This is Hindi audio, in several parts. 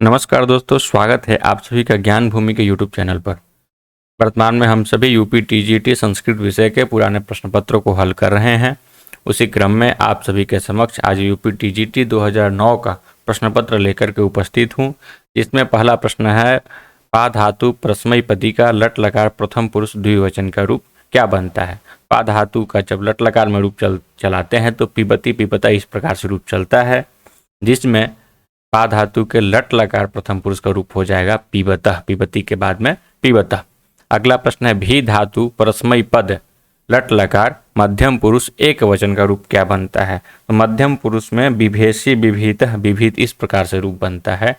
नमस्कार दोस्तों, स्वागत है आप सभी का ज्ञान भूमि के यूट्यूब चैनल पर। वर्तमान में हम सभी यूपी टीजीटी संस्कृत विषय के पुराने प्रश्न पत्रों को हल कर रहे हैं। उसी क्रम में आप सभी के समक्ष आज यूपी टीजीटी 2009 का प्रश्न पत्र लेकर के उपस्थित हूँ। इसमें पहला प्रश्न है, पा धातु परस्मैपदी का लट लकार प्रथम पुरुष द्विवचन का रूप क्या बनता है। पा धातु का जब लट लकार में रूप चलाते हैं तो पिबती पिबता इस प्रकार से रूप चलता है, जिसमें पा धातु के लट लकार प्रथम पुरुष का रूप हो जाएगा पीबतः, पीबती के बाद में पीबतः। अगला प्रश्न है, भी धातु परस्मई पद लट लकार मध्यम पुरुष एक वचन का रूप क्या बनता है। तो मध्यम पुरुष में विभेषी विभीतः विभीत इस प्रकार से रूप बनता है।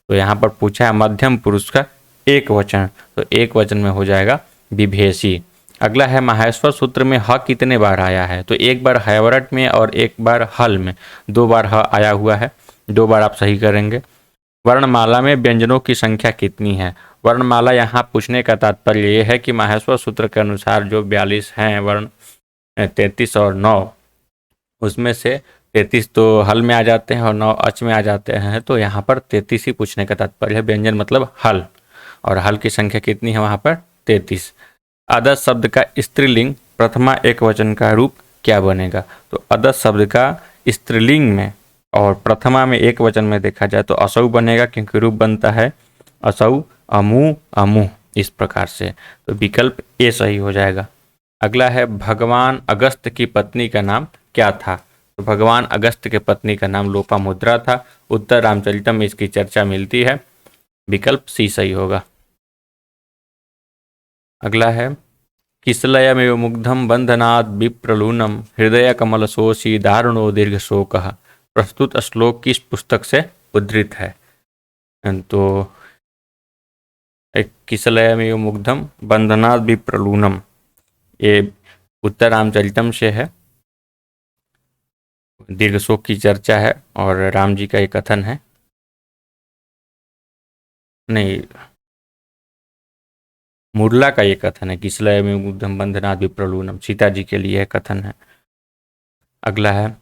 तो यहाँ पर पूछा है मध्यम पुरुष का एक वचन, तो एक वचन में हो जाएगा विभेषी। अगला है, माहेश्वर सूत्र में ह कितने बार आया है। तो एक बार हैवरट में और एक बार हल में, दो बार ह आया हुआ है, दो बार आप सही करेंगे। वर्णमाला में व्यंजनों की संख्या कितनी है। वर्णमाला यहाँ पूछने का तात्पर्य ये है कि माहेश्वर सूत्र के अनुसार जो 42 हैं वर्ण, 33 और 9, उसमें से 33 तो हल में आ जाते हैं और 9 अच में आ जाते हैं। तो यहाँ पर 33 ही पूछने का तात्पर्य है। व्यंजन मतलब हल, और हल की संख्या कितनी है वहाँ पर 33। अदस शब्द का स्त्रीलिंग प्रथमा एक वचन का रूप क्या बनेगा। तो अदस शब्द का स्त्रीलिंग में और प्रथमा में एक वचन में देखा जाए तो असौ बनेगा, क्योंकि रूप बनता है असौ, अमु, अमुह इस प्रकार से। तो विकल्प ए सही हो जाएगा। अगला है, भगवान अगस्त की पत्नी का नाम क्या था। तो भगवान अगस्त के पत्नी का नाम लोपामुद्रा था। उत्तर रामचरितम में इसकी चर्चा मिलती है। विकल्प सी सही होगा। अगला है, किसलयमेव मुग्धम बंधनात् विप्रलूनम हृदय कमलशोषी दारुणो दीर्घ शोकः। प्रस्तुत श्लोक किस पुस्तक से उद्धृत है। तो किसलयमेव मुग्धम बंधनात् विप्रलूनम, ये उत्तर रामचरितम से है। दीर्घ शोक की चर्चा है और राम जी का ये कथन है। नहीं, मुरला का ये कथन है, किसलयमेव मुग्धम बंधनात् विप्रलूनम, सीता जी के लिए कथन है। अगला है,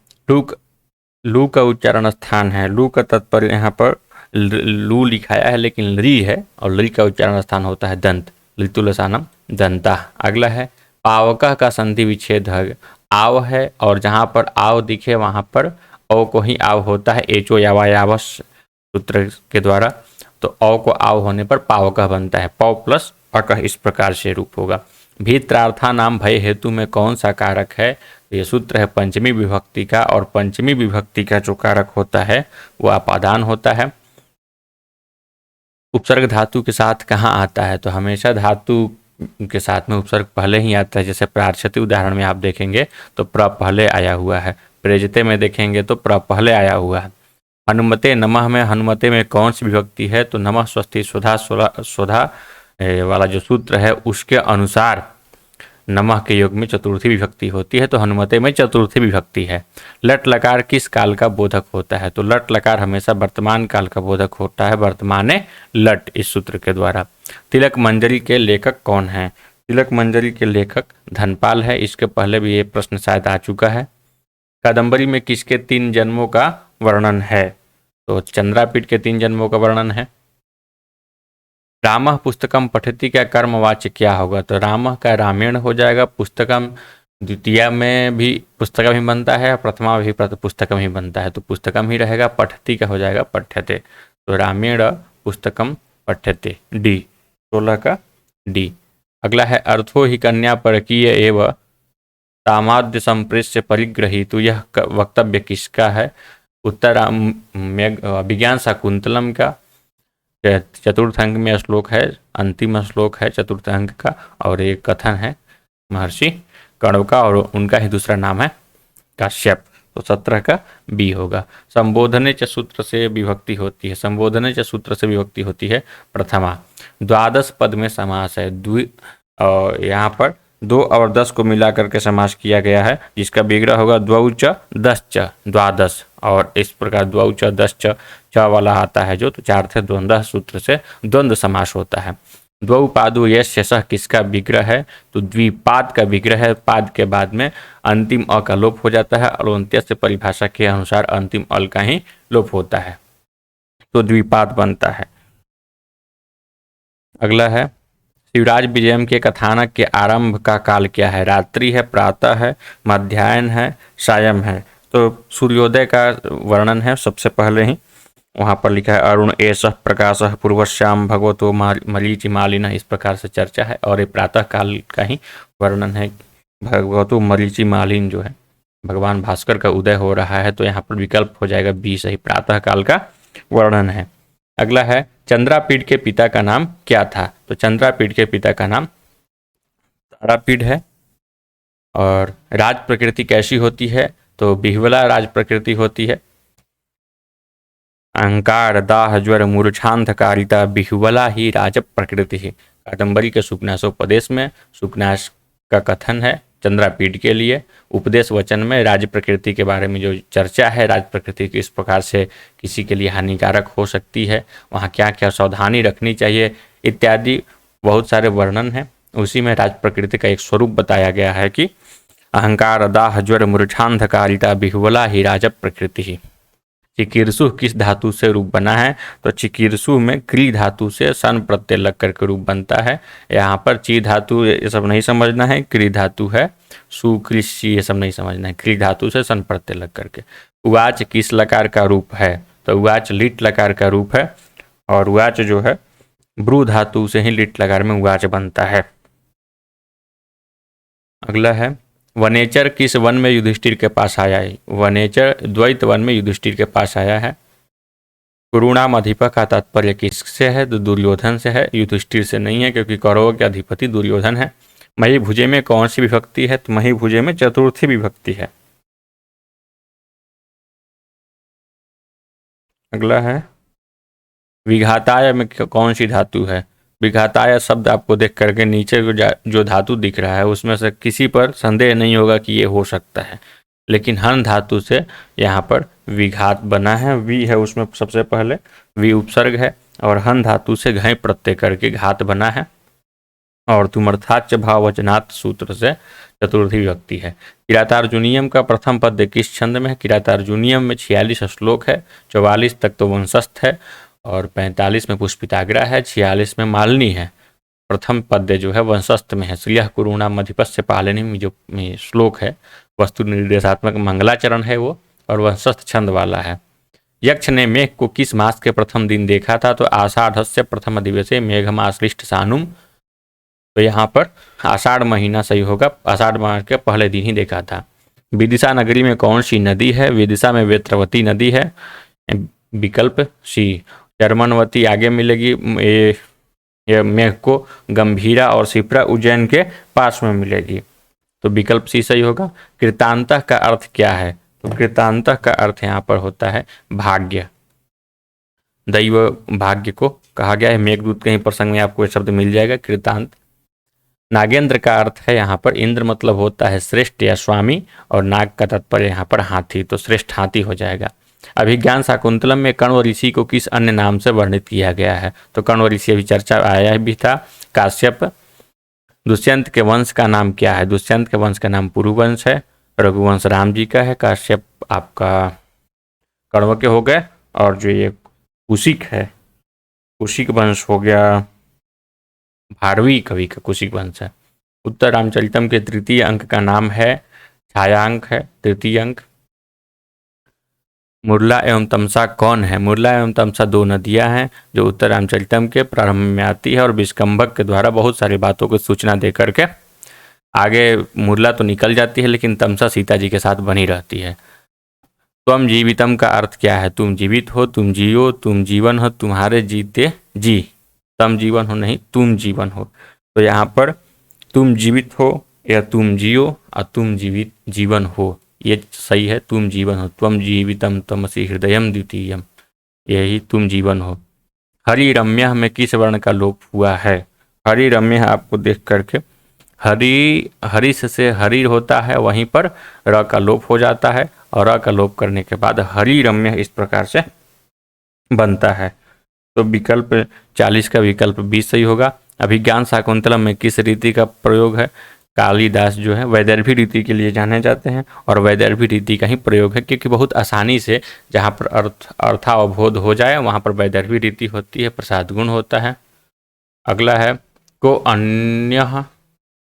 लू का उच्चारण स्थान है। लू का तात्पर्य यहाँ पर लू लिखाया है लेकिन ली है, और ली का उच्चारण स्थान होता है दंत, लितुलसानम दंता। अगला है, पावकः का संधि विच्छेद आव है, और जहाँ पर आव दिखे वहाँ पर औ को ही आव होता है, एचो यावायावस सूत्र के द्वारा। तो औ को आव होने पर पावकः बनता है, पौ प्लस अकः इस प्रकार से रूप होगा। भीत्रार्था नाम भय हेतु में कौन सा कारक है। ये सूत्र है पंचमी विभक्ति का, और पंचमी विभक्ति का जो कारक होता है वो अपादान होता है। उपसर्ग धातु के साथ कहाँ आता है। तो हमेशा धातु के साथ में उपसर्ग पहले ही आता है। जैसे प्रार्थित उदाहरण में आप देखेंगे तो प्र पहले आया हुआ है, प्रेजते में देखेंगे तो प्र पहले आया हुआ है। हनुमते नमः में हनुमते में कौन सी विभक्ति है। तो नमः स्वस्ति स्वधा स्वधा वाला जो सूत्र है उसके अनुसार नमः के योग में चतुर्थी विभक्ति होती है, तो हनुमते में चतुर्थी विभक्ति है। लट लकार किस काल का बोधक होता है। तो लट लकार हमेशा वर्तमान काल का बोधक होता है, वर्तमाने लट इस सूत्र के द्वारा। तिलक मंजरी के लेखक कौन है। तिलक मंजरी के लेखक धनपाल है। इसके पहले भी ये प्रश्न शायद आ चुका है। कादम्बरी में किसके 3 जन्मों का वर्णन है। तो चंद्रापीठ के 3 जन्मों का वर्णन है। रामः पुस्तकम पठति का कर्मवाच्य क्या होगा। तो रामः का रामायण हो जाएगा। पुस्तकम द्वितीय में भी पुस्तकम ही बनता है, प्रथमा भी पुस्तकम ही बनता है, तो पुस्तकम ही रहेगा। पठति का हो जाएगा पठ्यते। तो रामायण पुस्तकम पठ्यते, डी 16 का डी। अगला है, अर्थो ही कन्या परकीय एवं तामाद्य संप्रेष्य परिग्रही। तो यह वक्तव्य किसका है। उत्तर विज्ञान शाकुंतलम का चतुर्थ अंक में श्लोक है, अंतिम श्लोक है चतुर्थ अंक का, और एक कथन है महर्षि कण्व का, और उनका ही दूसरा नाम है काश्यप। तो 17 का बी होगा। संबोधने च सूत्र से विभक्ति होती है। संबोधने च सूत्र से विभक्ति होती है प्रथमा। 12 पद में समास है। और यहाँ पर 2 और 10 को मिला करके समास किया गया है, जिसका विग्रह होगा द्वौ च 10 च 12, और इस प्रकार द्वौ च 10 च वाला आता है जो, तो 4 थे द्वंद्व सूत्र से द्वंद्व समास होता है। द्वौ पादो यस्य सह किसका विग्रह है। तो द्विपाद का विग्रह है। पाद के बाद में अंतिम अ का लोप हो जाता है, और अंत्य से परिभाषा के अनुसार अंतिम अल का ही लोप होता है। तो द्विपाद बनता है। अगला है शिवराज विजयम के कथानक के आरंभ का काल क्या है? रात्रि है, प्रातः है, मध्याह्न है, सायं है। तो सूर्योदय का वर्णन है सबसे पहले ही, वहाँ पर लिखा है अरुण एष प्रकाशः पूर्वश्याम भगवतो मरीचि मालिनः, इस प्रकार से चर्चा है। और ये प्रातः काल का ही वर्णन है, भगवतो मरीचि मालिन जो है भगवान भास्कर का उदय हो रहा है, तो यहाँ पर विकल्प हो जाएगा बी सही, प्रातः काल का वर्णन है। अगला है चंद्रापीड के पिता का नाम क्या था? तो चंद्रापीड के पिता का नाम तारापीड है। और राज प्रकृति कैसी होती है? तो बिहवला राज प्रकृति होती है। अहंकार दाह ज्वर मूर्छांधकारिता बिहुबला ही राज प्रकृति है। कादम्बरी के सुकनासोपदेश में सुकनास का कथन है चंद्रापीड के लिए। उपदेश वचन में राज प्रकृति के बारे में जो चर्चा है, राज प्रकृति किस प्रकार से किसी के लिए हानिकारक हो सकती है, वहाँ क्या क्या सावधानी रखनी चाहिए इत्यादि बहुत सारे वर्णन हैं। उसी में राज प्रकृति का एक स्वरूप बताया गया है कि अहंकार दाह ज्वर मूर्छांधकारिता बिहुबला ही राज प्रकृति ही। चिकीर्षु किस धातु से रूप बना है? तो चिकीर्षु में क्री धातु से सन प्रत्यय लग करके रूप बनता है। यहाँ पर ची धातु ये सब नहीं समझना है, क्री धातु है, सुकृषि ये सब नहीं समझना है, क्री धातु से सन प्रत्यय लग करके। उवाच किस लकार का रूप है? तो उवाच लिट लकार का रूप है, और उवाच जो है ब्रू धातु से ही लिट लकार में उवाच बनता है। अगला है वनेचर किस वन में युधिष्ठिर के पास आया है? वनेचर द्वैत वन में युधिष्ठिर के पास आया है। कुरुणाम अधिपा का तात्पर्य किससे है? तो दुर्योधन से है, युधिष्ठिर से नहीं है, क्योंकि कौरवों के अधिपति दुर्योधन है। मही भुजे में कौन सी विभक्ति है? तो मही भुजे में चतुर्थी विभक्ति है। अगला है विघाताय में कौन सी धातु है? विघाताय शब्द आपको देख करके नीचे जो धातु दिख रहा है उसमें से किसी पर संदेह नहीं होगा कि ये हो सकता है, लेकिन हन धातु से यहाँ पर विघात बना है। वी है उसमें सबसे पहले, वी उपसर्ग है, और हन धातु से घय प्रत्यय करके घात बना है, और तुमर्थाच भाववचनात् सूत्र से चतुर्थी विभक्ति है। किरातार्जुनीयम का प्रथम पद्य किस छंद में है? किरातार्जुनीयम में 46 श्लोक है, 44 तक तो वंशस्थ है, और 45 में पुष्पिताग्रा है, 46 में मालिनी है। प्रथम पद्य जो है वंशस्थ में है। श्रियः कुरुणा मधिपस्य पालिनी में जो श्लोक है वस्तु निर्देशात्मक मंगलाचरण है वो, और वंशस्थ छंद वाला है। यक्ष ने मेघ को किस मास के प्रथम दिन देखा था? तो आषाढ़स्य प्रथम दिवसे मेघमाश्लिष्ट सानुम। तो यहाँ पर आषाढ़ महीना सही होगा, आषाढ़ माह के पहले दिन ही देखा था। विदिशा नगरी में कौन सी नदी है? विदिशा में वेत्रवती नदी है, विकल्प सी। चरमनवती आगे मिलेगी, ये मेघ को गंभीरा और शिप्रा उज्जैन के पास में मिलेगी, तो विकल्प सी सही होगा। कृतांतः का अर्थ क्या है? तो कृतांतः का अर्थ यहाँ पर होता है भाग्य, दैव भाग्य को कहा गया है। मेघदूत कहीं प्रसंग में आपको ये शब्द मिल जाएगा कृतांत। नागेंद्र का अर्थ है यहाँ पर इंद्र मतलब होता है श्रेष्ठ या स्वामी, और नाग का तात्पर्य यहाँ पर हाथी, तो श्रेष्ठ हाथी हो जाएगा। अभिज्ञान शाकुंतलम में कण्व ऋषि को किस अन्य नाम से वर्णित किया गया है? तो कण्व ऋषि अभी चर्चा आया भी था, काश्यप। दुष्यंत के वंश का नाम क्या है? दुष्यंत के वंश का नाम पुरुवंश है, रघुवंश राम जी का है, काश्यप आपका कण्व के हो गए, और जो ये कुशिक है, कुशिक वंश हो गया भारवी कवि का कुशिक वंश है। उत्तर रामचरितम के तृतीय अंक का नाम है छायांक है, तृतीय अंक। मुरला एवं तमसा कौन है? मुरला एवं तमसा दो नदियां हैं जो उत्तर रामचरितम के प्रारंभ में आती है, और विष्कंभक के द्वारा बहुत सारी बातों को सूचना दे करके आगे मुरला तो निकल जाती है, लेकिन तमसा सीता जी के साथ बनी रहती है। त्वम जीवितम का अर्थ क्या है? तुम जीवित हो, तुम जियो, तुम जीवन हो, तुम्हारे जीते जी। तम जीवन हो नहीं, तुम जीवन हो। तो यहाँ पर तुम जीवित हो या तुम जियो, और तुम जीवित जीवन हो, ये सही है। तुम जीवन हो, त्वम जीवितम तमसि हृदयम द्वितीयम, यही तुम जीवन हो। हरि रम्य में किस वर्ण का लोप हुआ है? हरि रम्य आपको देख करके हरिश से हरि होता है, वहीं पर र का लोप हो जाता है, और र का लोप करने के बाद हरि रम्य इस प्रकार से बनता है। तो विकल्प 40 का विकल्प 20 सही होगा। अभिज्ञान शाकुंतलम में किस रीति का प्रयोग है? कालिदास जो है वैदर्भी रीति के लिए जाने जाते हैं और वैदर्भी रीति का ही प्रयोग है, क्योंकि बहुत आसानी से जहाँ पर अर्थावबोध हो जाए वहाँ पर वैदर्भी रीति होती है, प्रसाद गुण होता है। अगला है को अन्य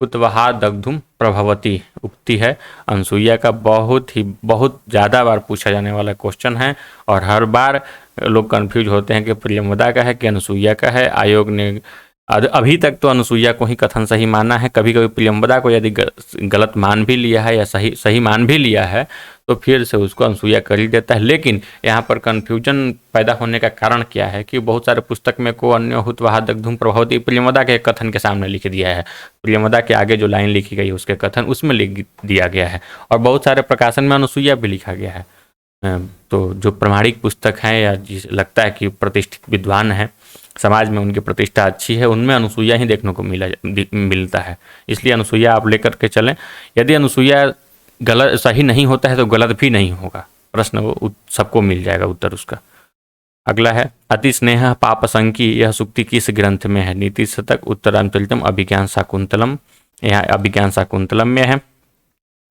कुतवहा दग्धुम प्रभवती उक्ति है। अनसुईया का बहुत ज़्यादा बार पूछा जाने वाला क्वेश्चन है और हर बार लोग कंफ्यूज होते हैं कि प्रियंवदा का है कि अनसुईया का है। आयोग ने अभी तक तो अनसुईया को ही कथन सही माना है। कभी कभी प्रियंवदा को यदि गलत मान भी लिया है या सही मान भी लिया है तो फिर से उसको अनसुईया कर ही देता है। लेकिन यहाँ पर कन्फ्यूजन पैदा होने का कारण क्या है कि बहुत सारे पुस्तक में को अन्य हुत वहा दग्धुम प्रभवती प्रियंवदा के कथन के सामने लिख दिया है। प्रियंवदा के आगे जो लाइन लिखी गई उसके कथन उसमें लिख दिया गया है और बहुत सारे प्रकाशन में अनसुईया भी लिखा गया है। तो जो प्रमाणिक पुस्तक हैं या जिस लगता है कि प्रतिष्ठित विद्वान हैं, समाज में उनकी प्रतिष्ठा अच्छी है, उनमें अनसुईया ही देखने को मिलता है। इसलिए अनसुईया आप लेकर के चलें। यदि अनसुईया गलत सही नहीं होता है तो गलत भी नहीं होगा, प्रश्न वो सबको मिल जाएगा उत्तर उसका। अगला है अति स्नेह पाप संकी, यह सूक्ति किस ग्रंथ में है? नीति शतक, उत्तरांचलितम, अभिज्ञान शाकुंतलम। यहाँ अभिज्ञान शाकुंतलम में है।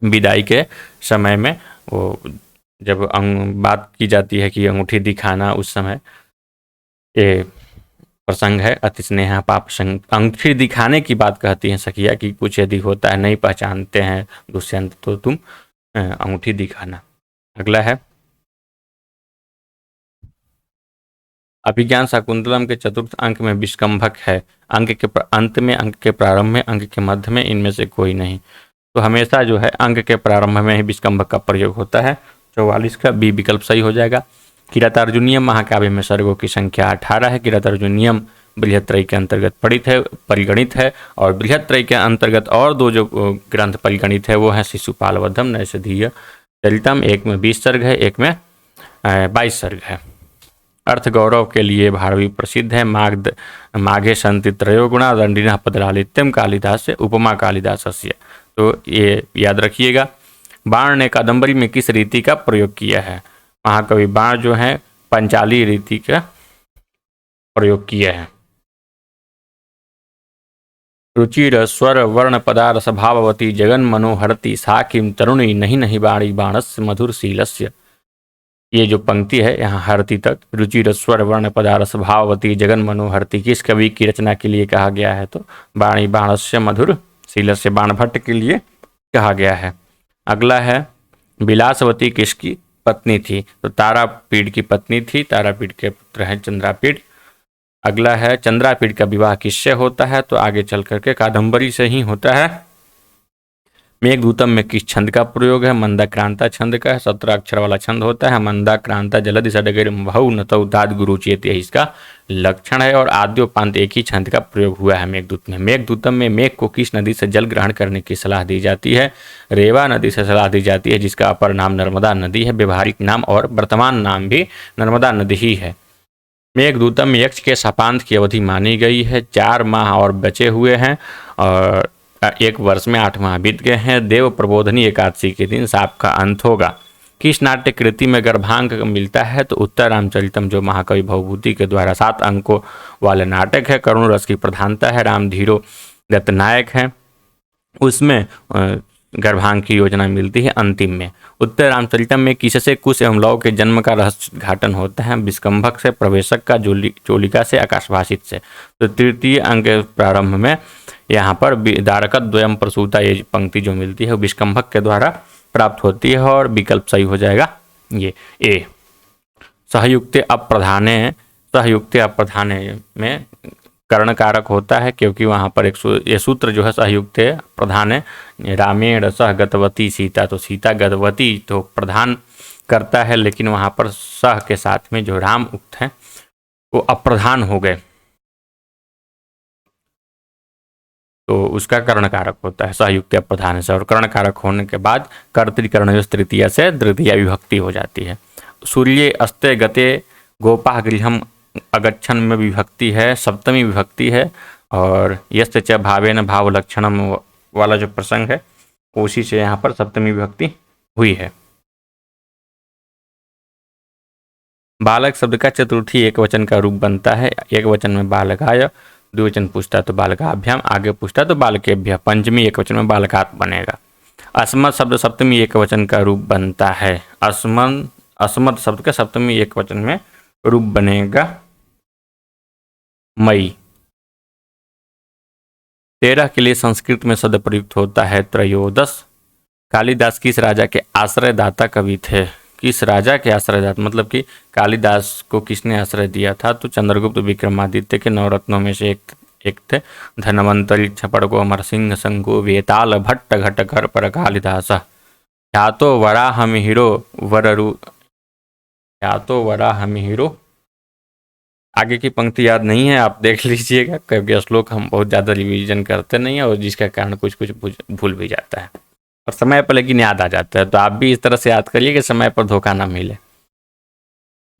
विदाई के समय में वो जब बात की जाती है कि अंगूठी दिखाना, उस समय ये प्रसंग है। अति स्नेह पाप संग, अंगूठी दिखाने की बात कहती है सखिया कि कुछ यदि होता है नहीं पहचानते हैं दुष्यंत तो तुम अंगूठी दिखाना। अगला है अभिज्ञान शाकुंतलम के चतुर्थ अंक में विष्कंभक है। अंक के अंत में, अंक के प्रारंभ में, अंक के मध्य में, इनमें से कोई नहीं। तो हमेशा जो है अंक के प्रारंभ में ही विष्कंभक का प्रयोग होता है। 44 का बी विकल्प सही हो जाएगा। किरातार्जुनीयम महाकाव्य में सर्गों की संख्या 18 है। किरातार्जुनीयम बृहत्त्रयी के अंतर्गत परिगणित है और बृहत्त्रयी के अंतर्गत और दो जो ग्रंथ परिगणित है वो है शिशुपाल वधम, नैषधीय चरितम। एक में 20 सर्ग है, एक में 22 सर्ग है। अर्थ गौरव के लिए भारवी प्रसिद्ध है। माघे संति त्रयोगुणा दंडिना पदलालित्यम कालिदास से उपमा कालिदासस्य। तो ये याद रखिएगा। बाण ने कादंबरी में किस रीति का प्रयोग किया है? महाकवि बाण जो है पंचाली रीति का प्रयोग किया है। रुचिर स्वर वर्ण पदारस भाववती जगन मनोहरती सा किम तरुणी नहीं नहीं बाणी बाणस्य मधुर शीलस्य। ये जो पंक्ति है यहाँ हरती तक, रुचिर स्वर वर्ण पदारस भाववती जगन मनोहरती, किस कवि की रचना के लिए कहा गया है? तो बाणी बाणस्य मधुर शीलस्य, बाणभट्ट के लिए कहा गया है। अगला है विलासवती किसकी पत्नी थी? तो तारापीड़ की पत्नी थी। तारापीड़ के पुत्र हैं चंद्रापीड़। अगला है चंद्रापीड़ का विवाह किससे होता है? तो आगे चल करके कादंबरी से ही होता है। मेघदूतम में किस छंद का प्रयोग है? मंदाक्रांता छंद का है। 17 अक्षर वाला छंद होता है। मंदाक्रांता जलधि सडगर बहु नतौ दाद गुरु चेत, यही इसका लक्षण है। और आद्योपांत एक ही छंद का प्रयोग हुआ है मेघदूत में। मेघदूतम में मेघ को किस नदी से जल ग्रहण करने की सलाह दी जाती है? रेवा नदी से सलाह दी जाती है, जिसका अपर नाम नर्मदा नदी है। व्यवहारिक नाम और वर्तमान नाम भी नर्मदा नदी ही है। मेघदूतम में यक्ष के शापांत की अवधि मानी गई है। 4 माह और बचे हुए हैं और 1 वर्ष में 8 माह बीत गए हैं। देव प्रबोधनी एकादशी के दिन साप का अंत होगा। किस नाट्य कृति में गर्भांक मिलता है? तो उत्तर रामचरितम, जो महाकवि भवभूति के द्वारा 7 अंकों वाले नाटक है। करुण रस की प्रधानता है। रामधीरो दत्त नायक है, उसमें गर्भांक की योजना मिलती है अंतिम में। उत्तर रामचरितम में किससे कुश एवं लव के जन्म का रहस्य घाटन होता है? विष्कंभक से, प्रवेशक का, चोलिका से, आकाशभाषित से। तो तृतीय अंक प्रारंभ में यहाँ पर दारकत द्वयम प्रसूता ये पंक्ति जो मिलती है विष्कंभक के द्वारा प्राप्त होती है और विकल्प सही हो जाएगा ये ए। सहयुक्ते अप्रधाने, सहयुक्ते अप्रधाने में कर्ण कारक होता है, क्योंकि वहाँ पर ये सूत्र जो है सहयुक्ते प्रधाने रामेण सह गतवती सीता, तो सीता गतवती तो प्रधान करता है, लेकिन वहाँ पर सह के साथ में जो राम उक्त हैं वो अप्रधान हो गए, तो उसका कर्ण कारक होता है सहयुक्त अप्रधान से। और कर्ण कारक होने के बाद कर्तृकर्णयोः तृतीया से द्वितीया विभक्ति हो जाती है। सूर्ये अस्ते गते गोपाः गृहम अगच्छन में विभक्ति है, सप्तमी विभक्ति है। और यस्य च भावेन भाव लक्षणम वाला जो प्रसंग है उसी से यहाँ पर सप्तमी विभक्ति हुई है। बालक शब्द का चतुर्थी एक वचन का रूप बनता है। एक वचन में बालकाय, द्विवचन पूछता है तो बालकाभ्याम, आगे पूछता है तो बालकेभ्य, पंचमी एकवचन में बालकात् बनेगा। अस्मत् शब्द सप्तमी एकवचन का रूप बनता है। अस्मत् शब्द का सप्तमी एकवचन में रूप बनेगा मई। 13 के लिए संस्कृत में शब्द प्रयुक्त होता है त्रयोदश। कालिदास किस राजा के आश्रयदाता कवि थे? किस राजा के आश्रयदाता, मतलब कि कालिदास को किसने आश्रय दिया था? तो चंद्रगुप्त विक्रमादित्य के नवरत्नों में से एक थे। धनवंतरि छपड़गो अमरसिंह संगो वेताल भट्ट घटकर पर कालिदास ख्यातो वराहमिहिरो वररु ख्यातो वराहमिहिरो। आगे की पंक्ति याद नहीं है, आप देख लीजिएगा, क्योंकि श्लोक हम बहुत ज़्यादा रिवीजन करते नहीं है और जिसका कारण कुछ कुछ भूल भी जाता है और समय पर लेकिन याद आ जाता है। तो आप भी इस तरह से याद करिए कि समय पर धोखा ना मिले।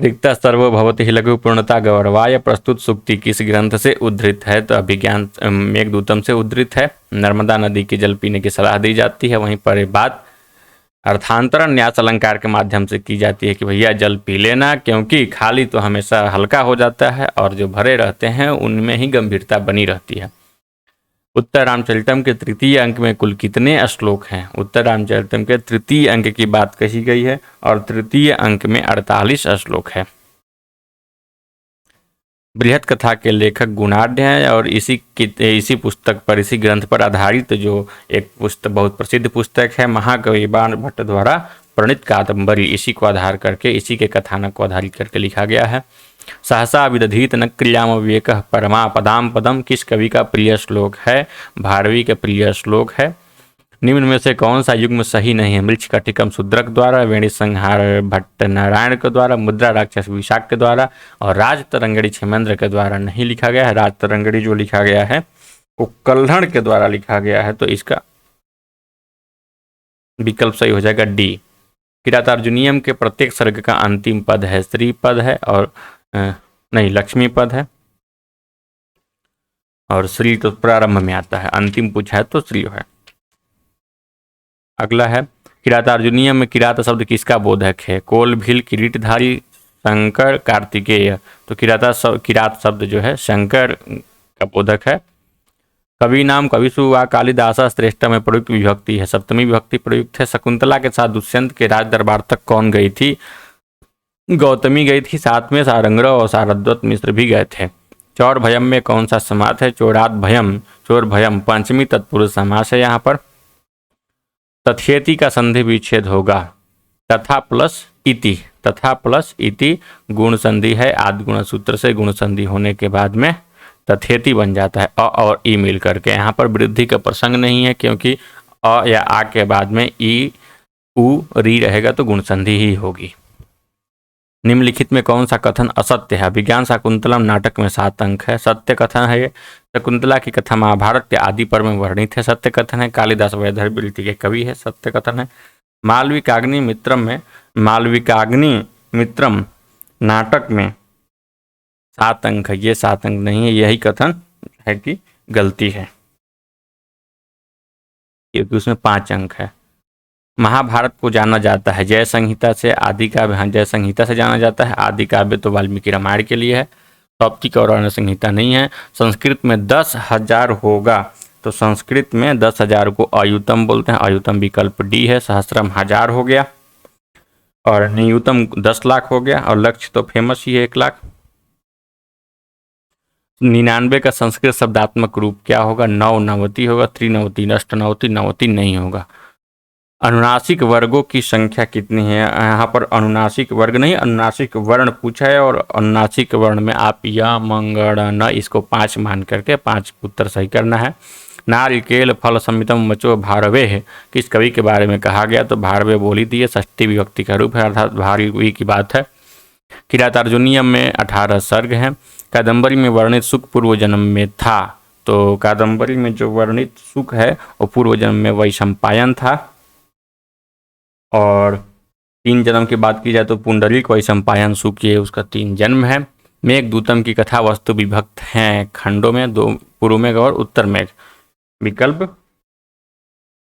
रिक्ता सर्वो भवति हि लघु पूर्णता गौरवाय प्रस्तुत सूक्ति किस ग्रंथ से उद्धृत है? तो अभिज्ञान मेघदूतम से उद्धृत है। नर्मदा नदी के जल पीने की सलाह दी जाती है। वहीं पर बात अर्थांतरण न्यास अलंकार के माध्यम से की जाती है कि भैया जल पी लेना, क्योंकि खाली तो हमेशा हल्का हो जाता है और जो भरे रहते हैं उनमें ही गंभीरता बनी रहती है। उत्तर रामचरितम के तृतीय अंक में कुल कितने श्लोक हैं? उत्तर रामचरितम के तृतीय अंक की बात कही गई है और तृतीय अंक में 48 श्लोक है। बृहत कथा के लेखक गुणाढ़ हैं और इसी पुस्तक पर, इसी ग्रंथ पर आधारित जो एक पुस्तक, बहुत प्रसिद्ध पुस्तक है, महाकवि बाण भट्ट द्वारा प्रणीत कादम्बरी, इसी को आधार करके, इसी के कथानक को आधारित करके लिखा गया है। सहसा विदधीत न क्रियाम विवेक परमा पदाम पदम किस कवि का प्रिय श्लोक है? भारवी का प्रिय श्लोक है। निम्न में से कौन सा युग्म सही नहीं है? मृक्ष कटिकम शूद्रक द्वारा, वेणी संहार भट्ट नारायण के द्वारा, मुद्रा राक्षस विशाख के द्वारा और राज तरंगड़ी क्षेमेंद्र के द्वारा नहीं लिखा गया है। राज तरंगड़ी जो लिखा गया है वो कल्हण के द्वारा लिखा गया है, तो इसका विकल्प सही हो जाएगा डी। किरातार्जुनीयम के प्रत्येक सर्ग का अंतिम पद है श्री पद है और नहीं, लक्ष्मी पद है और श्री तो प्रारंभ में आता है, अंतिम पूछा है तो श्री है। अगला है किरातार्जुनीयम में किरात शब्द किसका बोधक है? कोल भील किरीटधारी शंकर कार्तिकेय, तो किरात शब्द जो है शंकर का बोधक है। कवि नाम कविसु व कालिदास श्रेष्ठ में प्रयुक्त विभक्ति है, सप्तमी विभक्ति प्रयुक्त है। शकुंतला के साथ दुष्यंत के राज दरबार तक कौन गई थी? गौतमी गई थी, साथ में सारंगरा और सारद्वत मिश्र भी गए थे। चौर भयम में कौन सा समास है? चोरात भयम, चोर भयम पंचमी तत्पुरुष समास है यहाँ पर। तथ्येति का संधि विच्छेद होगा तथा प्लस इति, तथा प्लस इति गुण संधि है, आदि गुण सूत्र से गुण संधि होने के बाद में तथेति बन जाता है, अ और ई मिल करके। यहाँ पर वृद्धि का प्रसंग नहीं है, क्योंकि अ या आ के बाद में ई उ री रहेगा तो गुण संधि ही होगी। निम्नलिखित में कौन सा कथन असत्य है? विज्ञान शाकुंतलम नाटक में 7 अंक है, सत्य कथन है। शकुंतला की कथा महाभारत के आदि पर्व में वर्णित है, सत्य कथन है। कालिदास वैदर्भी के कवि है, सत्य कथन है। मालविकाग्नि मित्रम नाटक में 7 अंक है, ये 7 अंक नहीं है, यही कथन है कि गलती है, क्योंकि उसमें 5 अंक है। महाभारत को जाना जाता है जय संहिता से, आदि काव्य जय संहिता से जाना जाता है। आदि काव्य तो वाल्मीकि रामायण के लिए है, सौप्तिक और अर्ण संहिता नहीं है। संस्कृत में 10,000 होगा, तो संस्कृत में 10,000 को अयुतम बोलते हैं, अयुतम विकल्प डी है। सहस्रम 1000 हो गया और नियुतम 10 लाख हो गया और लक्ष्य तो फेमस ही है 1 लाख। 99 का संस्कृत शब्दात्मक रूप क्या होगा? नवनवति होगा, त्रिनवति, अष्टनवति, नवति नहीं होगा। अनुनासिक वर्गों की संख्या कितनी है? यहाँ पर अनुनासिक वर्ग नहीं, अनुनासिक वर्ण पूछा है और अनुनासिक वर्ण में आप या मंगड़ न इसको 5 मान करके 5 उत्तर सही करना है। नारिकेल फल संमितम मचो भारवे है, किस कवि के बारे में कहा गया? तो भारवे बोली थी, ये षष्ठी विभक्ति का रूप है, अर्थात भारी की बात है। किरातार्जुनीयम में 18 सर्ग हैं। कादम्बरी में वर्णित सुख पूर्व जन्म में था, तो कादम्बरी में जो वर्णित सुख है वो पूर्व जन्म में वैशंपायन था। और 3 जन्म की बात की जाए तो पुंडरीक वैशंपायन सुख, ये उसका 3 जन्म है। मेघदूतम की कथा वस्तु विभक्त हैं खंडों में, 2 पूर्व मेघ और उत्तर मेघ। विकल्प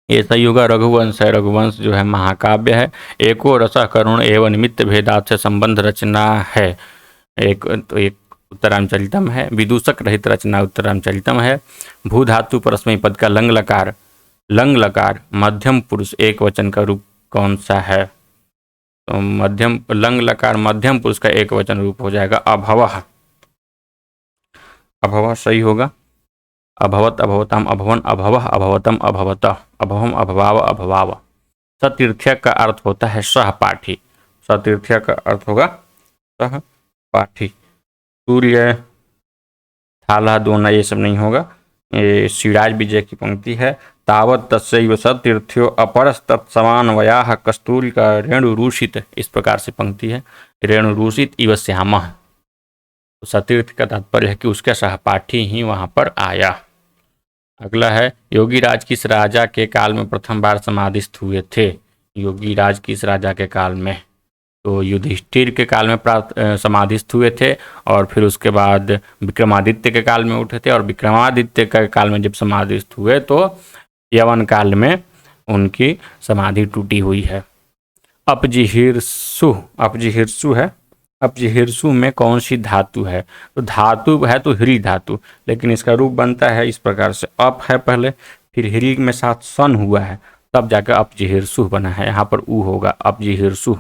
ये सही होगा, रघुवंश है। रघुवंश जो है महाकाव्य है। एको रस करुण एवं निमित्त भेदात से संबंध रचना है। एक उत्तरांचलितम है। विदूषक रहित रचना उत्तरांचलितम है। भू धातु परस्मैपद पद का लंग लकार मध्यम पुरुष एक वचन का रूप कौन सा है? तो मध्यम लंग लकार मध्यम पुरुष का एक वचन रूप हो जाएगा अभवः। अभवः सही होगा। अभवत अभवताम अभवन अभवः अभवतम अभवत अभवम अभवाव अभवाव। सतीर्थ्य का अर्थ होता है सहपाठी। सतीर्थ्य का अर्थ होगा सहपाठी। सूर्य थाला दोना ये सब नहीं होगा। ये सिराज विजय की पंक्ति है। तावत तस्यैव सतीर्थ्यो अपरस तत्समान्वयाः कस्तूरी का रेणुरूषित, इस प्रकार से पंक्ति है। रेणुरूषित इव श्यामः। तो सतीर्थ का तात्पर्य है कि उसका सहपाठी ही वहां पर आया। अगला है योगीराज किस राजा के काल में प्रथम बार समाधिस्थ हुए थे? योगीराज किस राजा के काल में? तो युधिष्ठिर के काल में समाधिस्थ हुए थे और फिर उसके बाद विक्रमादित्य के काल में उठे थे, और विक्रमादित्य के काल में जब समाधिस्थ हुए तो यवन काल में उनकी समाधि टूटी हुई है। अपजिहिर्सु, अपजिहिर्सु है। अपजिहिर्सु में कौन सी धातु है? तो धातु है तो ह्री धातु, लेकिन इसका रूप बनता है इस प्रकार से। अप है पहले, फिर ह्री में साथ सन हुआ है, तब जाकर अपजिहिर्सु बना है। यहाँ पर ऊ होगा अपजिहिर्सु।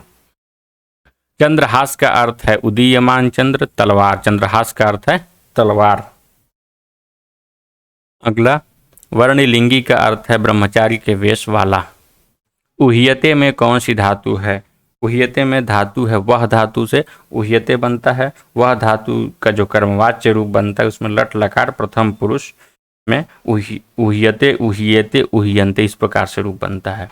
चंद्रहास का अर्थ है उदीयमान चंद्र, तलवार। चंद्रहास का अर्थ है तलवार। अगला वर्णिलिंगी का अर्थ है ब्रह्मचारी के वेश वाला। उह्यते में कौन सी धातु है? उह्यते में धातु है वह धातु से उह्यते बनता है। वह धातु का जो कर्मवाच्य रूप बनता है उसमें लट लकार प्रथम पुरुष में उह्यते उह्यते उह्यंते इस प्रकार से रूप बनता है।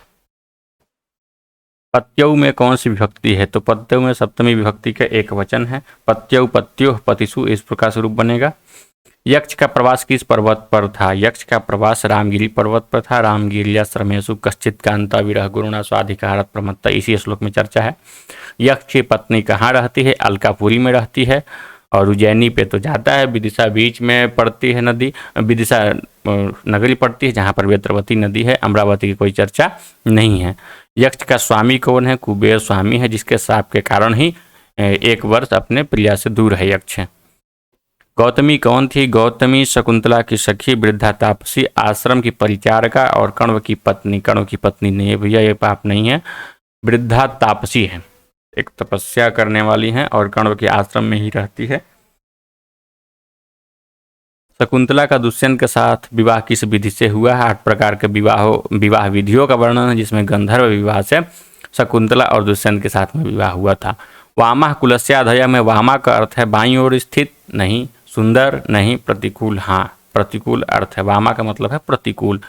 पत्यौ में कौन सी विभक्ति है? तो पत्यौ में सप्तमी विभक्ति का एक वचन है। पत्यौ पत्यो पतिषु इस प्रकार से रूप बनेगा। यक्ष का प्रवास किस पर्वत पर था? यक्ष का प्रवास रामगिरी पर्वत पर था। रामगिरियाश्रमेषु कश्चित् कांता विरह गुरुणा स्वाधिकारत प्रमत्ता, इसी श्लोक में चर्चा है। यक्ष की पत्नी कहाँ रहती है? अलकापुरी में रहती है। और उज्जैनी पे तो जाता है। विदिशा बीच में पड़ती है नदी, विदिशा नगरी पड़ती है जहाँ पर वेत्रवती नदी है। अमरावती की कोई चर्चा नहीं है। यक्ष का स्वामी कौन है? कुबेर स्वामी है, जिसके शाप के कारण ही एक वर्ष अपने प्रिया से दूर है यक्ष। गौतमी कौन थी? गौतमी शकुंतला की सखी, वृद्धा तापसी, आश्रम की परिचारिका और कण्व की पत्नी। कण्व की पत्नी नहीं भैया, ये पाप नहीं है। वृद्धा तापसी है, एक तपस्या करने वाली है और कण्व के आश्रम में ही रहती है। शकुंतला का दुष्यंत के साथ विवाह किस विधि से हुआ है? 8 प्रकार के विवाह विधियों का वर्णन है, जिसमें गंधर्व विवाह से शकुंतला और दुष्यंत के साथ में विवाह हुआ था। वामा कुलस्याधया में वामा का अर्थ है बाईं ओर स्थित, नहीं। सुंदर नहीं। प्रतिकूल, हाँ प्रतिकूल अर्थ है। वामा का मतलब है प्रतिकूल।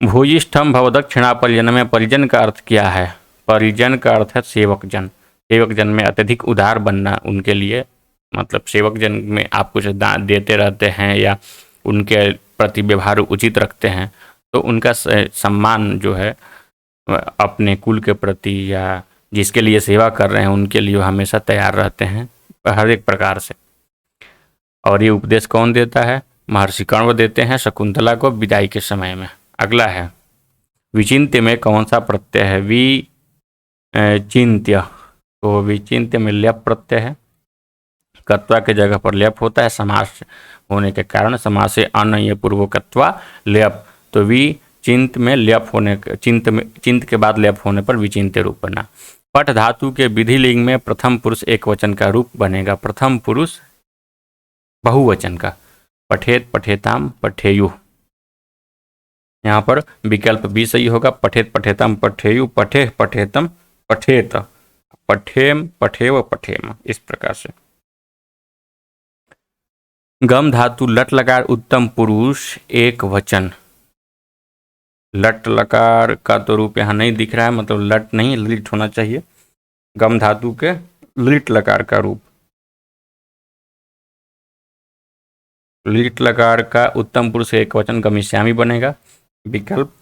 भूयिष्ठम भवदक्षिणा परिजन में परिजन का अर्थ क्या है? परिजन का अर्थ है सेवक जन। सेवक जन में अत्यधिक उदार बनना उनके लिए, मतलब सेवक जन में आप कुछ देते रहते हैं या उनके प्रति व्यवहार उचित रखते हैं तो उनका सम्मान जो है अपने कुल के प्रति या जिसके लिए सेवा कर रहे हैं उनके लिए हमेशा तैयार रहते हैं हर एक प्रकार से। और ये उपदेश कौन देता है? महर्षि कण्व देते हैं शकुंतला को विदाई के समय में। अगला है विचिन्त्य में कौन सा प्रत्यय है? विचिन्त्य, तो विचिन्त्य में ल्यप प्रत्यय है। कर्ता के जगह पर ल्यप होता है समास होने के कारण। समास से अन ये पूर्वकत्वा ल्यप, तो विचिन्त में ल्यप होने, चिंत के बाद ल्यप होने पर विचिन्त्य रूप बना। पठ धातु के विधि लिंग में प्रथम पुरुष एक वचन का रूप बनेगा। प्रथम पुरुष बहुवचन का। पठेत पठेताम पठेयु, यहाँ पर विकल्प बी सही होगा। पठेत पठेताम पठेयु, पठे पठेतम पठेत, पठेम पठेव पठेम, इस प्रकार से। गम धातु लट लकार उत्तम पुरुष एक वचन। लट लकार का तो रूप यहाँ नहीं दिख रहा है, मतलब लट नहीं लिट होना चाहिए। गम धातु के लिट लकार का रूप, लिट लकार का उत्तम पुरुष एक वचन गमिष्यामि बनेगा। विकल्प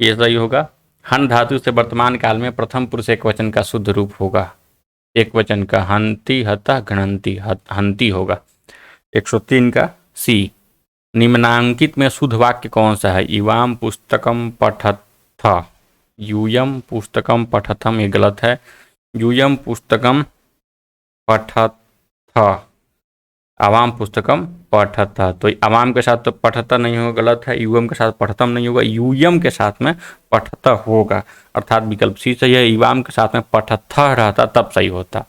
ये सही होगा। हन धातु से वर्तमान काल में प्रथम पुरुष एक वचन का शुद्ध रूप होगा। एक वचन का हंति हता घ्नन्ति, हंति होगा। 103 का सी। निम्नांकित में शुद्ध वाक्य कौन सा है? इवाम पुस्तकम पठथ, यूयम पुस्तकम पठथम, ये गलत है। यूयम पुस्तकम पठथ, आवाम पुस्तकम पठत। तो आवाम के साथ तो पठत नहीं होगा, गलत है। यूएम के साथ पठतम नहीं होगा, यूएम के साथ में पठत होगा, अर्थात विकल्प सी सही है। इवाम के साथ में पठथ रहता तब सही होता।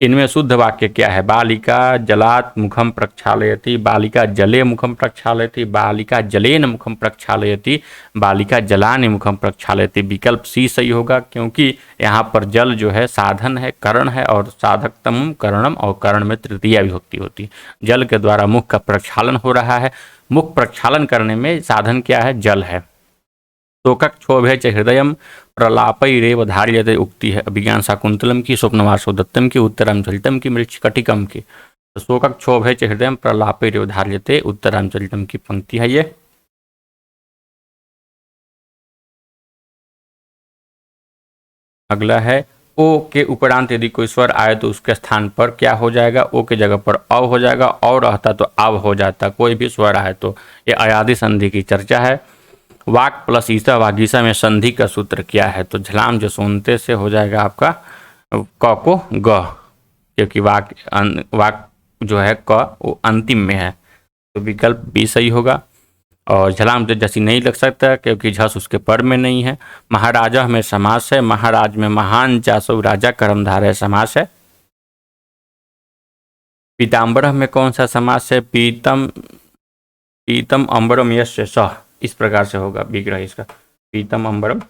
इनमें शुद्ध वाक्य क्या है? बालिका जलात मुखम प्रक्षालयति, बालिका जले मुखम प्रक्षालयति, बालिका जलेन मुखम प्रक्षालयति, बालिका जलाने मुखम प्रक्षालयति। विकल्प सी सही होगा, क्योंकि यहाँ पर जल जो है साधन है, करण है, और साधकतम करणम, और करण में तृतीया विभक्ति होती है। जल के द्वारा मुख का प्रक्षालन हो रहा है। मुख प्रक्षालन करने में साधन क्या है? जल है। शोकक क्षोभे च हृदय प्रलापैरेव धार्यते उक्ति है अभिज्ञान शाकुंतलम की, स्वप्नवासो दत्तम की, उत्तरम चलितम की, मृच्छकटिकम की। तो शोकक क्षोभे च हृदय प्रलापैरेव धार्यते उत्तरम चलितम की पंक्ति है ये। अगला है ओ के उपरांत यदि कोई स्वर आए तो उसके स्थान पर क्या हो जाएगा? ओ के जगह पर अव हो जाएगा, और रहता तो आव हो जाता, कोई भी स्वर आए तो। ये अयादि संधि की चर्चा है। वाक प्लस ईसा वागीसा में संधि का सूत्र क्या है? तो झलाम जो सुनते से हो जाएगा आपका क को ग, क्योंकि वाक जो है क वो अंतिम में है, तो विकल्प बी सही होगा। और झलाम जो जैसी नहीं लग सकता, क्योंकि झस उसके पर में नहीं है। महाराजा में समास है, महाराज में महान जासो राजा कर्मधारय समास है। पीताम्बर में कौन सा समास है? पीतम पीतम अम्बरम यस्य सह, इस प्रकार से होगा विग्रह इसका, पीतम अम्बरम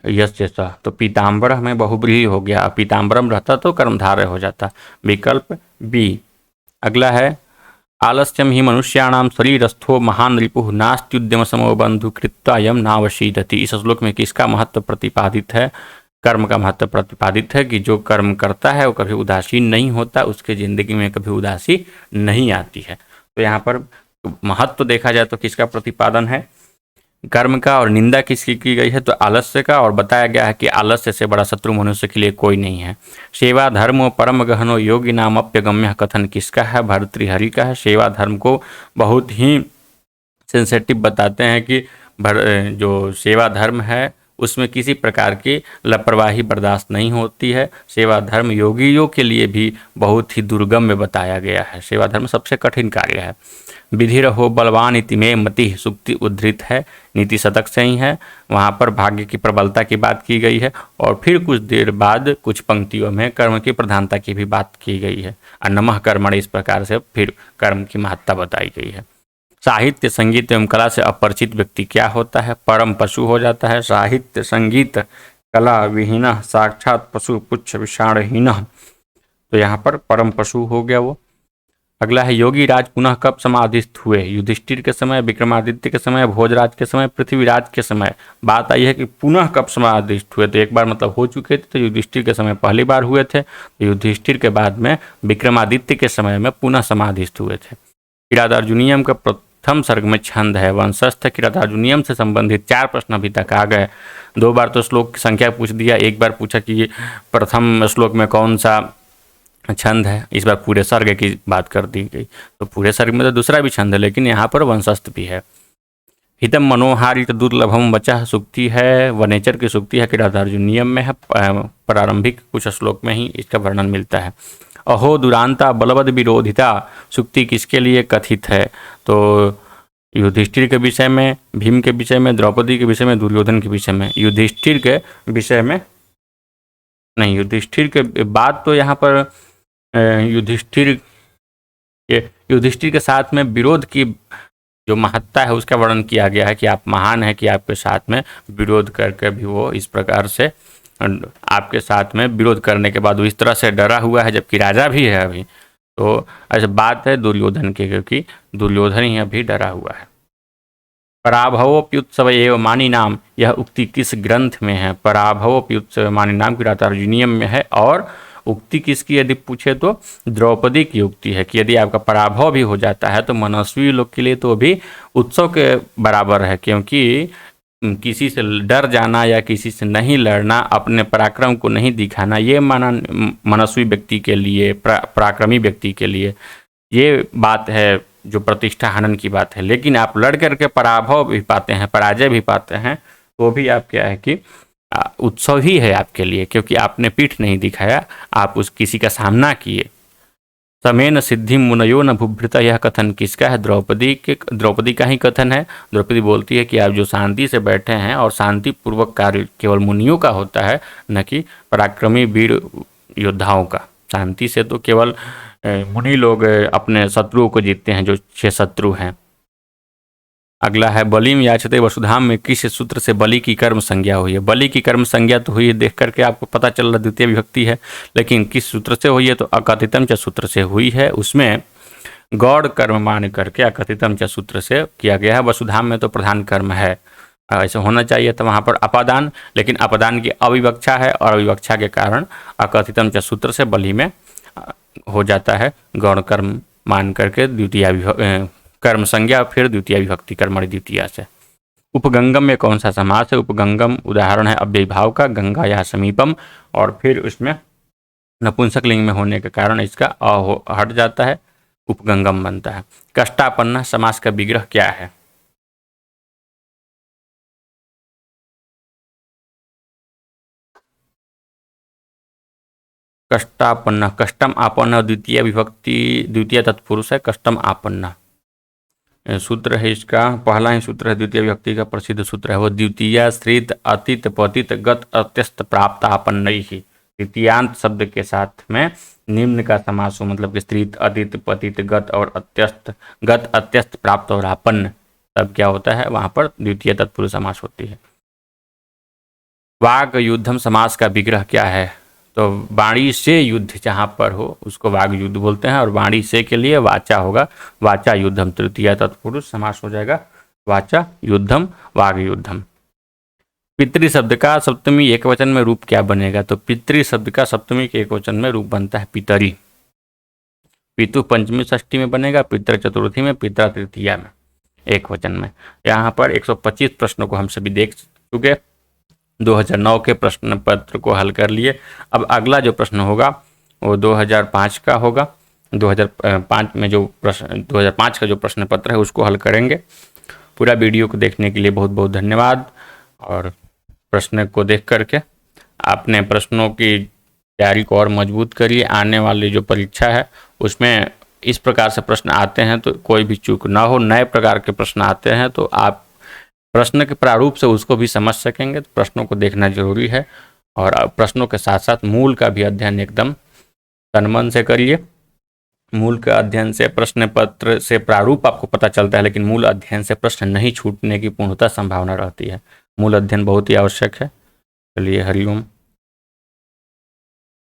यस्य सह। तो पीताम्बर में बहुब्रीहि हो गया, पीताम्बरम रहता तो कर्मधारय हो जाता, विकल्प बी। अगला है आलस्यम ही मनुष्याणाम शरीरस्थो महान रिपुः नास्त्युद्यम समो बंधु कृत्वा यम नावशीदति। इस श्लोक में किसका महत्व प्रतिपादित है? कर्म का महत्व प्रतिपादित है कि जो कर्म करता है वो कभी उदासीन नहीं होता, उसके जिंदगी में कभी उदासी नहीं आती है। तो यहाँ पर महत्व देखा जाए तो किसका प्रतिपादन है? कर्म का। और निंदा किसकी की गई है? तो आलस्य का। और बताया गया है कि आलस्य से बड़ा शत्रु मनुष्य के लिए कोई नहीं है। सेवा धर्मो परम गहनो योगी नाम अप्यगम्य कथन किसका है? भर्तृहरि का है। सेवा धर्म को बहुत ही सेंसेटिव बताते हैं कि जो सेवा धर्म है उसमें किसी प्रकार की लापरवाही बर्दाश्त नहीं होती है। सेवा धर्म योगियों के लिए भी बहुत ही दुर्गम्य बताया गया है। सेवा धर्म सबसे कठिन कार्य है। विधि रहो बलवान इति में मति सुक्ति उद्धृत है, नीति शतक से ही है। वहाँ पर भाग्य की प्रबलता की बात की गई है, और फिर कुछ देर बाद कुछ पंक्तियों में कर्म की प्रधानता की भी बात की गई है। नमः कर्मण, इस प्रकार से फिर कर्म की महत्ता बताई गई है। साहित्य संगीत एवं कला से अपरिचित व्यक्ति क्या होता है? परम पशु हो जाता है। साहित्य संगीत कला विहीन साक्षात पशु पुच्छ विषाणहीन, तो यहाँ पर परम पशु हो गया वो। अगला है योगी राज पुनः कब समाधिस्थ हुए? युधिष्ठिर के समय, विक्रमादित्य के समय, भोजराज के समय, पृथ्वीराज के समय। बात आई है कि पुनः कब समाधिस्थ हुए, तो एक बार मतलब हो चुके थे, तो युधिष्ठिर के समय पहली बार हुए थे, तो युधिष्ठिर के बाद में विक्रमादित्य के समय में पुनः समाधिस्थ हुए थे। किरातार्जुनीयम का प्रथम सर्ग में छंद है वंशस्थ। किरातार्जुनीयम से संबंधित 4 प्रश्न अभी तक आ गए। 2 बार तो श्लोक की संख्या पूछ दिया, एक बार पूछा कि प्रथम श्लोक में कौन सा छंद है, इस बार पूरे सर्ग की बात कर दी गई। तो पूरे सर्ग में तो दूसरा भी छंद है, लेकिन यहाँ पर वंशस्थ भी है। हितम मनोहारित दुर्लभम वचः सूक्ति है, वनेचर की सूक्ति है, किरातार्जुनीयम में है। प्रारंभिक कुछ श्लोक में ही इसका वर्णन मिलता है। अहो दुरांता बलवद विरोधिता सूक्ति किसके लिए कथित है? तो युधिष्ठिर के विषय में, भीम के विषय में, द्रौपदी के विषय में, दुर्योधन के विषय में। युधिष्ठिर के विषय में नहीं, युधिष्ठिर के बाद तो यहाँ पर युधिष्ठिर के साथ में विरोध की जो महत्ता है उसका वर्णन किया गया है कि आप महान हैं कि आपके साथ में विरोध करके भी वो इस प्रकार से आपके साथ में विरोध करने के बाद वो इस तरह से डरा हुआ है, जबकि राजा भी है अभी। तो ऐसे बात है दुर्योधन की, क्योंकि दुर्योधन ही अभी डरा हुआ है। पराभवोप्युत्सव एव मानी नाम, यह उक्ति किस ग्रंथ में है? पराभवोप्युत्सव मानी नाम किरातार्जुनीयम में है। और उक्ति किसकी यदि पूछे तो द्रौपदी की उक्ति है कि यदि आपका पराभव भी हो जाता है तो मनस्वी लोग के लिए तो भी उत्सव के बराबर है, क्योंकि किसी से डर जाना या किसी से नहीं लड़ना, अपने पराक्रम को नहीं दिखाना, ये मनस्वी व्यक्ति के लिए, पराक्रमी व्यक्ति के लिए ये बात है जो प्रतिष्ठा हनन की बात है। लेकिन आप लड़ करके पराभव भी पाते हैं, पराजय भी पाते हैं, तो भी आप क्या है कि उत्सव ही है आपके लिए, क्योंकि आपने पीठ नहीं दिखाया, आप उस किसी का सामना किए। समेन सिद्धि मुनयो न भुभृता, यह कथन किसका है? द्रौपदी का ही कथन है। द्रौपदी बोलती है कि आप जो शांति से बैठे हैं और शांति पूर्वक कार्य केवल मुनियों का होता है, न कि पराक्रमी वीर योद्धाओं का। शांति से तो केवल मुनि लोग अपने शत्रुओं को जीतते हैं, जो 6 शत्रु हैं। अगला है बलिम याचते वसुधाम में किस सूत्र से बलि की कर्म संज्ञा हुई है? बलि की कर्म संज्ञा तो हुई है, देख करके आपको पता चल रहा द्वितीय विभक्ति है, लेकिन किस सूत्र से हुई है? तो अकथितम च सूत्र से हुई है। उसमें गौड़ कर्म मान करके अकथितम च सूत्र से किया गया है। वसुधाम में तो प्रधान कर्म है, ऐसे होना चाहिए था वहाँ पर अपादान, लेकिन अपादान की अविवक्षा है और अविवक्षा के कारण अकथितम च सूत्र से बलि में हो जाता है गौड़ कर्म मान करके द्वितीय कर्म संज्ञा, फिर द्वितीय विभक्ति कर्मणि द्वितीया से। उपगंगम में कौन सा समास है? उपगंगम उदाहरण है अव्ययी भाव का, गंगा या समीपम, और फिर उसमें नपुंसक लिंग में होने के कारण इसका अ हट जाता है, उपगंगम बनता है। कष्टापन्न समास का विग्रह क्या है? कष्टापन्न, कष्टम आपन्न द्वितीय विभक्ति, द्वितीय तत्पुरुष है, कष्टम आपन्न सूत्र है इसका। पहला ही सूत्र है द्वितीय विभक्ति का, प्रसिद्ध सूत्र है वो, द्वितीय श्रित अतित पतित गत अत्यस्त प्राप्त आपन्न ही। द्वितीयांत शब्द के साथ में निम्न का समास हो, मतलब कि स्त्रीत अतित पतित गत और अत्यस्त, गत अत्यस्त प्राप्त और आपन्न, तब क्या होता है? वहां पर द्वितीय तत्पुरुष समास होती है। वाग युद्धम समास का विग्रह क्या है? तो वाणी से युद्ध जहाँ पर हो उसको वाग युद्ध बोलते हैं, और वाणी से के लिए वाचा होगा, वाचा युद्धम, तृतीय तत्पुरुष समास हो जाएगा, वाचा युद्धम वाग युद्धम। पितृ शब्द का सप्तमी एक वचन में रूप क्या बनेगा? तो पितृ शब्द का सप्तमी के एक वचन में रूप बनता है पितरी। पितु पंचमी षष्ठी में बनेगा, पितृ चतुर्थी में, पिता तृतीया में, एक वचन में। यहाँ पर 125 प्रश्नों को हम सभी देख चुके, 2009 के प्रश्न पत्र को हल कर लिए। अब अगला जो प्रश्न होगा वो 2005 का होगा। 2005 में जो प्रश्न 2005 का जो प्रश्न पत्र है उसको हल करेंगे। पूरा वीडियो को देखने के लिए बहुत बहुत धन्यवाद। और प्रश्न को देख करके अपने प्रश्नों की तैयारी को और मजबूत करिए। आने वाली जो परीक्षा है उसमें इस प्रकार से प्रश्न आते हैं तो कोई भी चूक ना हो। नए प्रकार के प्रश्न आते हैं तो आप प्रश्न के प्रारूप से उसको भी समझ सकेंगे, तो प्रश्नों को देखना जरूरी है। और प्रश्नों के साथ साथ मूल का भी अध्ययन एकदम तन-मन से करिए। मूल के अध्ययन से प्रश्न पत्र से प्रारूप आपको पता चलता है, लेकिन मूल अध्ययन से प्रश्न नहीं छूटने की पूर्णतः संभावना रहती है। मूल अध्ययन बहुत ही आवश्यक है। चलिए, हरिओम।